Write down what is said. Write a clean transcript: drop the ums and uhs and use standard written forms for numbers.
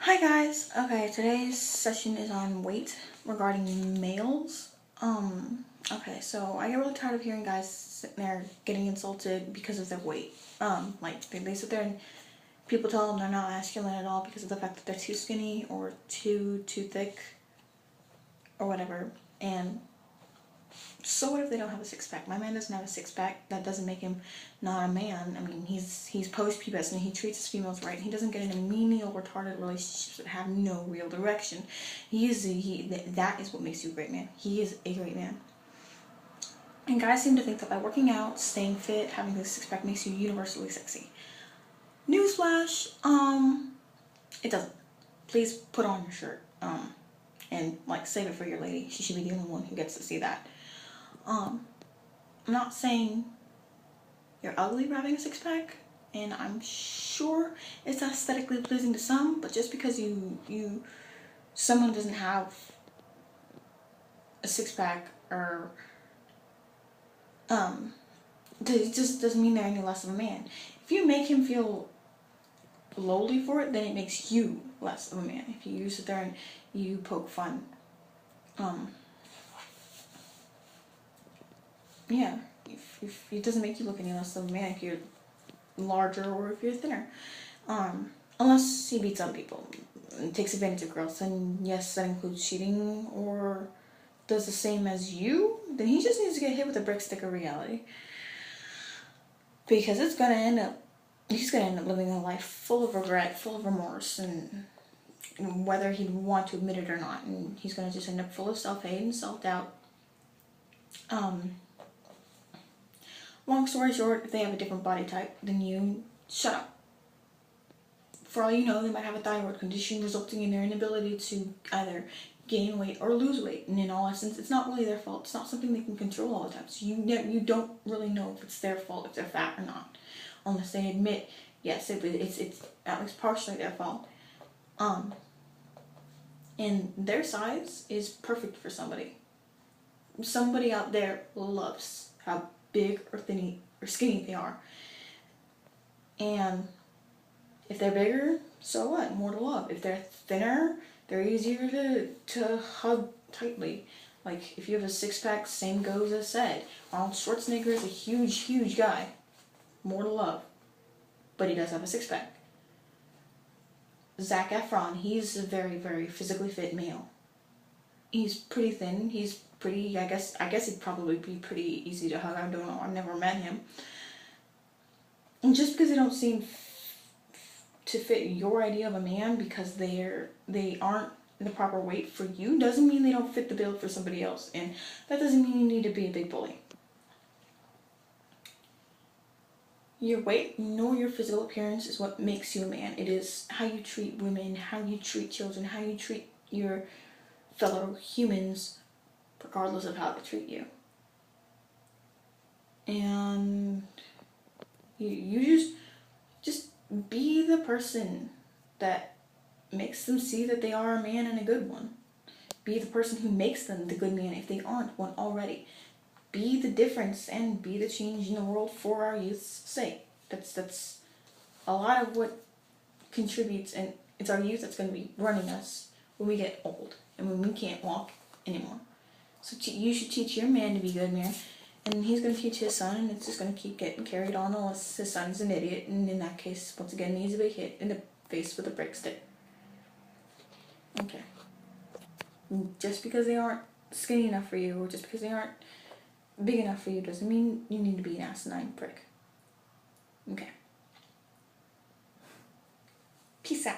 Hi guys. Okay, today's session is on weight regarding males. Okay, so I get really tired of hearing guys sitting there getting insulted because of their weight. Like they sit there and people tell them they're not masculine at all because of the fact that they're too skinny or too thick or whatever. And so what if they don't have a six-pack? My man doesn't have a six-pack. That doesn't make him not a man. I mean, he's post-pubescent. He treats his females right. He doesn't get into menial, retarded relationships that have no real direction. That is what makes you a great man. He is a great man. And guys seem to think that by working out, staying fit, having this six-pack makes you universally sexy. Newsflash, it doesn't. Please put on your shirt, and like save it for your lady. She should be the only one who gets to see that. I'm not saying you're ugly for having a six-pack, and I'm sure it's aesthetically pleasing to some, but just because someone doesn't have a six-pack or it just doesn't mean they're any less of a man. If you make him feel lowly for it, then it makes you less of a man. If you sit there and you poke fun, yeah, if it doesn't make you look any less of a man if you're larger or if you're thinner. Unless he beats other people and takes advantage of girls, then yes, that includes cheating or does the same as you, then he just needs to get hit with a brick stick of reality. Because he's gonna end up living a life full of regret, full of remorse, and whether he'd want to admit it or not, and he's gonna just end up full of self-hate and self-doubt. Long story short, if they have a different body type than you, shut up. For all you know, they might have a thyroid condition resulting in their inability to either gain weight or lose weight. And in all essence, it's not really their fault. It's not something they can control all the time. So you don't really know if it's their fault, if they're fat or not. Unless they admit, yes, it's at least partially their fault. And their size is perfect for somebody. Somebody out there loves how big or thin or skinny they are. And if they're bigger, so what? More to love. If they're thinner, they're easier to hug tightly. Like, if you have a six-pack, same goes as said. Arnold Schwarzenegger is a huge guy. More to love. But he does have a six-pack. Zac Efron, he's a very physically fit male. He's pretty thin. He's pretty, I guess he'd probably be pretty easy to hug. I don't know. I've never met him. And just because they don't seem to fit your idea of a man because they aren't the proper weight for you doesn't mean they don't fit the bill for somebody else, and that doesn't mean you need to be a big bully. Your weight nor your physical appearance is what makes you a man. It is how you treat women, how you treat children, how you treat your fellow humans, regardless of how they treat you. And you just be the person that makes them see that they are a man and a good one. Be the person who makes them the good man if they aren't one already. Be the difference and be the change in the world for our youth's sake. That's a lot of what contributes, and it's our youth that's going to be running us when we get old and when we can't walk anymore. So you should teach your man to be a good man, and he's going to teach his son, and it's just going to keep getting carried on unless his son's an idiot, and in that case, once again, needs to be hit in the face with a brick stick. Okay. Just because they aren't skinny enough for you, or just because they aren't big enough for you, doesn't mean you need to be an asinine prick. Okay. Peace out.